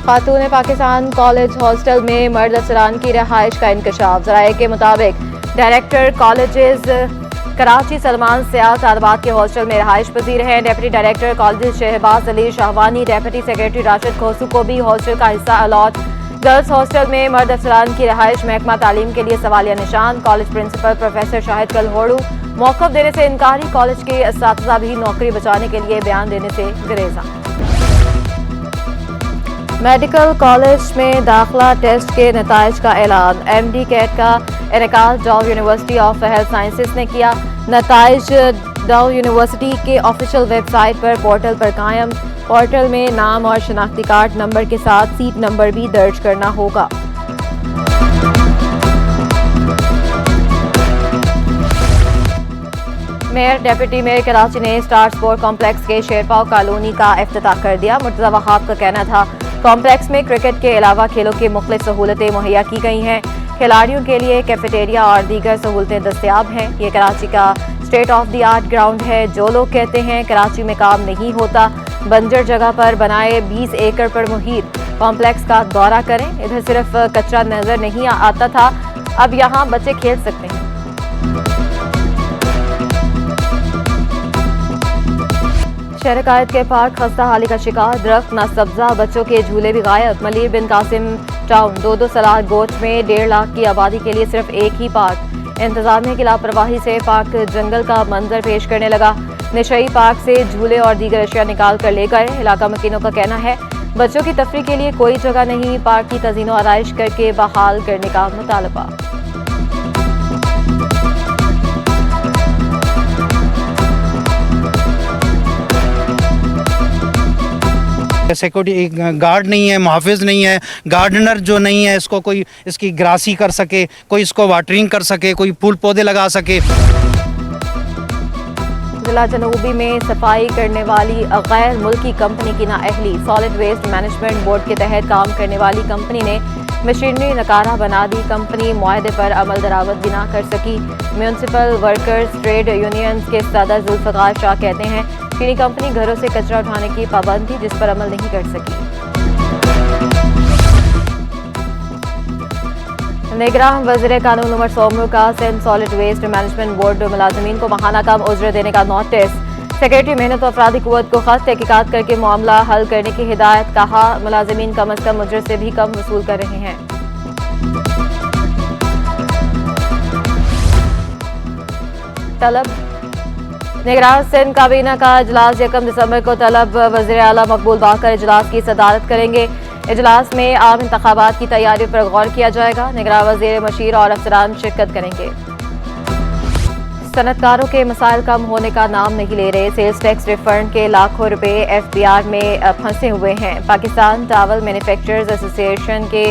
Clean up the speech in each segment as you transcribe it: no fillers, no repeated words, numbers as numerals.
खातून Pakistan college hostel में मर्द अफसरान की रहाइश का इंकशाफ। ज़राए के मुताबिक डायरेक्टर कॉलेजेस कराची सलमान सियाल तालबात के हॉस्टल में रहाइश पजीर हैं। Deputy director college Shahbaz Ali Shahwani, deputy secretary Rashid Khoso को भी हॉस्टल का हिस्सा अलॉट। गर्ल्स हॉस्टल में मर्द अफसरान की रहाइश महकमा तालीम के लिए सवालिया निशान। कॉलेज प्रिंसिपल प्रोफेसर शाहिद कलहोड़ू मौक़िफ़ देने से इनकारी। कॉलेज के असातिज़ा भी नौकरी बचाने के लिए बयान देने से गुरेज़ा। मेडिकल कॉलेज में दाखिला टेस्ट के नताइज का ऐलान। MD कैट का इनेकाल डाउ यूनिवर्सिटी ऑफ हेल्थ साइंसेज ने किया। नताइज डाउ यूनिवर्सिटी के ऑफिशियल वेबसाइट पर पोर्टल पर कायम। पोर्टल में नाम और शनाख्ती कार्ड नंबर के साथ सीट नंबर भी दर्ज करना होगा। मेयर डेप्यूटी मेयर कराची ने स्टार स्पोर्ट कॉम्प्लेक्स के शेरपाव कॉलोनी का इफ्तिताह कर दिया। मुर्तज़ा वहाब का कहना था कॉम्प्लेक्स में क्रिकेट के अलावा खेलों की मुख्तलिफ सहूलतें मुहैया की गई हैं। खिलाड़ियों के लिए कैफेटेरिया और दीगर सहूलतें दस्तयाब हैं। ये कराची का state of the art ground है। जो लोग कहते हैं कराची में काम नहीं होता, बंजर जगह पर बनाए 20 एकड़ पर मुहित कॉम्प्लेक्स का दौरा करें। इधर सिर्फ कचरा नजर नहीं आता था, अब यहाँ बच्चे खेल सकते हैं। शहर कायद के पार्क खस्ता हाली का शिकार, दरख्त ना सब्जा, बच्चों के झूले भी गायब। मलिर बिन कासिम टाउन 2-2 सलाह गोच में 1.5 लाख की आबादी के लिए सिर्फ एक ही पार्क। इंतजामिया की लापरवाही से पार्क जंगल का मंजर पेश करने लगा। निशई पार्क से झूले और दीगर अशिया निकाल कर ले गए। इलाका मकीनों का कहना है बच्चों की तफरी के लिए कोई जगह नहीं, पार्क की तज़ीनो आराइश करके बहाल करने का मुतालबा। सिक्योरिटी गार्ड नहीं है, मुहाफिज नहीं है, गार्डनर जो नहीं है, इसको कोई इसकी ग्रासी कर सके, कोई इसको वाटरिंग कर सके, कोई फूल पौधे लगा सके। जिला जनूबी में सफाई करने वाली गैर मुल्की कंपनी की नाअहली। सॉलिड वेस्ट मैनेजमेंट बोर्ड के तहत काम करने वाली कंपनी ने मशीनरी नकारा बना दी। कंपनी मुआहदे पर अमल दरामद भी ना कर सकी। म्यूनसिपल वर्कर्स ट्रेड यूनियंस के सदर जुल्फ़िकार शाह कहते हैं चीनी कंपनी घरों से कचरा उठाने की पाबंद थी जिस पर अमल नहीं कर सकी। निगरान वज़ीर कानून उमर सोमरू का Sindh solid waste management board मुलाजमीन को माहाना कम उजरत देने का नोटिस। सेक्रेटरी मेहनत और अफरादी कुव्वत को खत तहकीकात करके मामला हल करने की हिदायत। कहा मुलाजमीन कम अज कम उजरत से भी कम वसूल कर रहे हैं। तलब निगरान सिंध काबीना का इजलास 1 दिसंबर को तलब वज़ीर आला मकबूल बाकर इजलास की सदारत करेंगे। इजलास में आम इंतखाबात की तैयारी पर गौर किया जाएगा। निगरान वज़ीर मशीर और अफसरान शिरकत करेंगे। सनतकारों के मसाइल कम होने का नाम नहीं ले रहे। सेल्स टैक्स रिफंड के लाखों रुपए FBR में फंसे हुए हैं। पाकिस्तान टावल मैन्युफैक्चरर्स एसोसिएशन के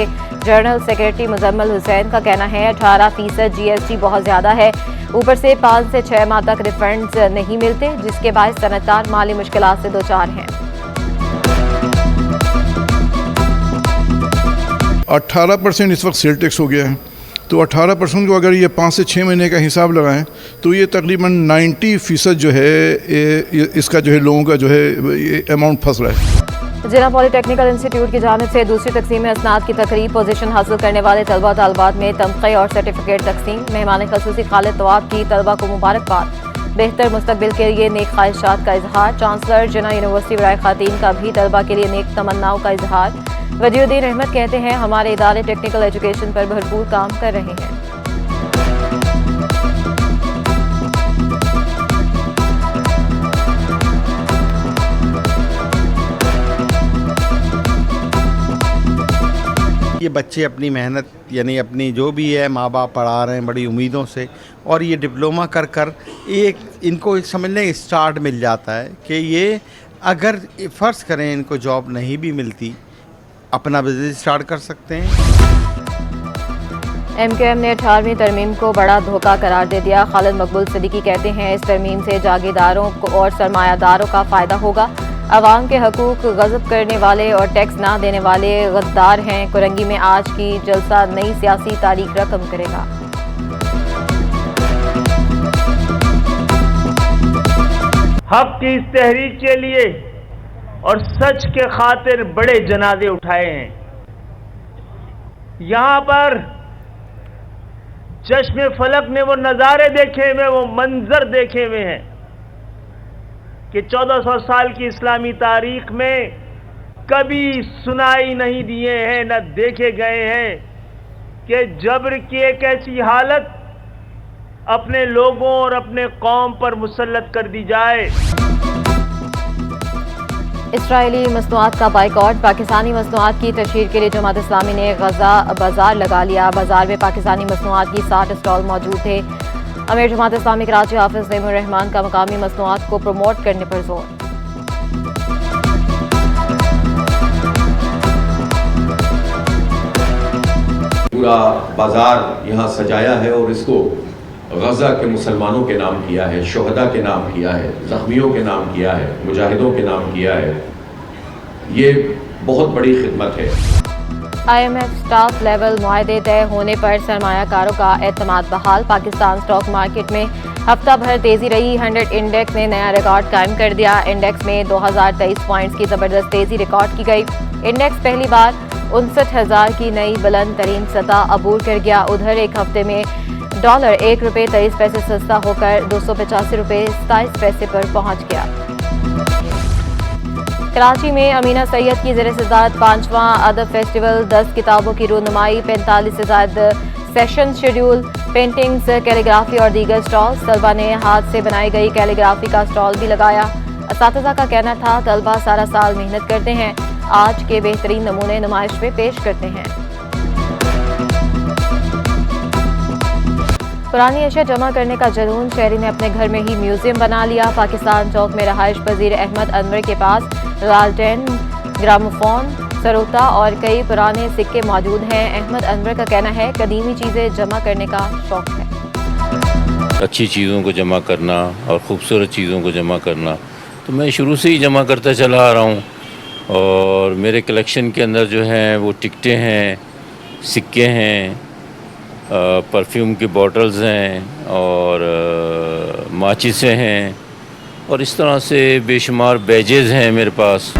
जनरल सेक्रेटरी मुजम्मल हुसैन का कहना है 18% GST बहुत ज़्यादा है, ऊपर से 5 से 6 माह तक रिफंड्स नहीं मिलते, जिसके बाद सनतकार माली मुश्किलात से दो चार हैं। 18% इस वक्त सेल टैक्स हो गया है, तो 18% को अगर ये 5 से 6 महीने का हिसाब लगाएं तो ये तकरीबन 90% जो है इसका जो है लोगों का जो है ये अमाउंट फंस रहा है। जिला पॉलिटेक्निकल इंस्टीट्यूट की जानिब से दूसरी तकसीम असनाद की तकरीब। पोजीशन हासिल करने वाले तलबा तालबात में तमग़े और सर्टिफिकेट तकसीम। मेहमान खसूसी खालिद तवाब की तलबा को मुबारकबाद। बेहतर मुस्तकबिल के लिए नेक ख्वाहिशात का इजहार। चांसलर जिना यूनिवर्सिटी बराए खातीन का भी तलबा के लिए नेक तमन्नाओं का इजहार। वजीउद्दीन अहमद कहते हैं हमारे इदारे टेक्निकल एजुकेशन पर भरपूर काम कर रहे हैं। ये बच्चे अपनी मेहनत यानी अपनी जो भी है माँ बाप पढ़ा रहे हैं बड़ी उम्मीदों से, और ये डिप्लोमा कर कर एक इनको समझने स्टार्ट मिल जाता है कि ये अगर फ़र्ज़ करें इनको जॉब नहीं भी मिलती, अपना बिजनेस स्टार्ट कर सकते हैं। MQM ने 18वीं तरमीम को बड़ा धोखा करार दे दिया। खालिद मकबूल सिद्दीकी कहते हैं इस तरमीम से जागीरदारों को और सरमायादारों का फ़ायदा होगा। अवाम के हकूक़ गज़ब करने वाले और टैक्स ना देने वाले गद्दार हैं। कुरंगी में आज की जलसा नई सियासी तारीख रकम करेगा। हक की इस तहरीक के लिए और सच के खातिर बड़े जनाजे उठाए हैं। यहां पर चश्मे फलक ने वो नज़ारे देखे हुए, वो मंजर देखे हुए हैं कि 1400 साल की इस्लामी तारीख में कभी सुनाई नहीं दिए हैं, न देखे गए हैं कि जबर की एक ऐसी हालत अपने लोगों और अपने कौम पर मुसल्लत कर दी जाए। इसराइली मसनूआत का बाइकॉट, पाकिस्तानी मसनूआत की तशहीर के लिए जमात इस्लामी ने गजा बाजार लगा लिया। बाजार में पाकिस्तानी मसनूआत की 60 स्टॉल मौजूद थे। अमीर जमात इस्लामी कराची हाफिज नईमुर रहमान का मकामी मसनूआत को प्रमोट करने पर जोर। पूरा बाजार यहाँ सजाया है और इसको गजा के मुसलमानों के नाम किया है, शुहदा के नाम किया है, ज़ख्मियों के नाम किया है, मुजाहिदों के नाम किया है। ये बहुत बड़ी खिदमत है। IMF स्टाफ लेवल मुआहदे तय होने पर सरमायाकारों का एतमाद बहाल। पाकिस्तान स्टॉक मार्केट में हफ्ता भर तेजी रही। 100 इंडेक्स ने नया रिकॉर्ड कायम कर दिया। इंडेक्स में 2023 पॉइंट्स की जबरदस्त तेजी रिकॉर्ड की गई। इंडेक्स पहली बार 59,000 की नई बुलंद तरीन सतह अबूर कर गया। उधर एक हफ्ते में डॉलर ₹1.23 सस्ता होकर 285 रुपये 27 पैसे पर पहुंच गया। कराची में अमीना सैयद की ज़ेर सदारत 5वां अदब फेस्टिवल, 10 किताबों की रूनुमाई, 45 से ज़्यादा सेशन शेड्यूल, पेंटिंग्स, कैलीग्राफी और दीगर स्टॉल्स। तलबा ने हाथ से बनाई गई कैलीग्राफी का स्टॉल भी लगाया। असातिज़ा का कहना था तलबा सारा साल मेहनत करते हैं, आज के बेहतरीन नमूने नुमाइश में पेश करते हैं। पुरानी अशिया जमा करने का जुनून, शहरी ने अपने घर में ही म्यूजियम बना लिया। पाकिस्तान चौक में रहाइश पजीर अहमद अनवर के पास लालटेन, ग्रामोफोन, सरोता और कई पुराने सिक्के मौजूद हैं। अहमद अनवर का कहना है कदीमी चीज़ें जमा करने का शौक है। अच्छी चीज़ों को जमा करना और ख़ूबसूरत चीज़ों को जमा करना तो मैं शुरू से ही जमा करता चला आ रहा हूँ। और मेरे कलेक्शन के अंदर जो है वो टिकटें हैं, सिक्के हैं, परफ्यूम की बॉटल्स हैं और माचिसें हैं और इस तरह से बेशुमार बैजेज़ हैं मेरे पास।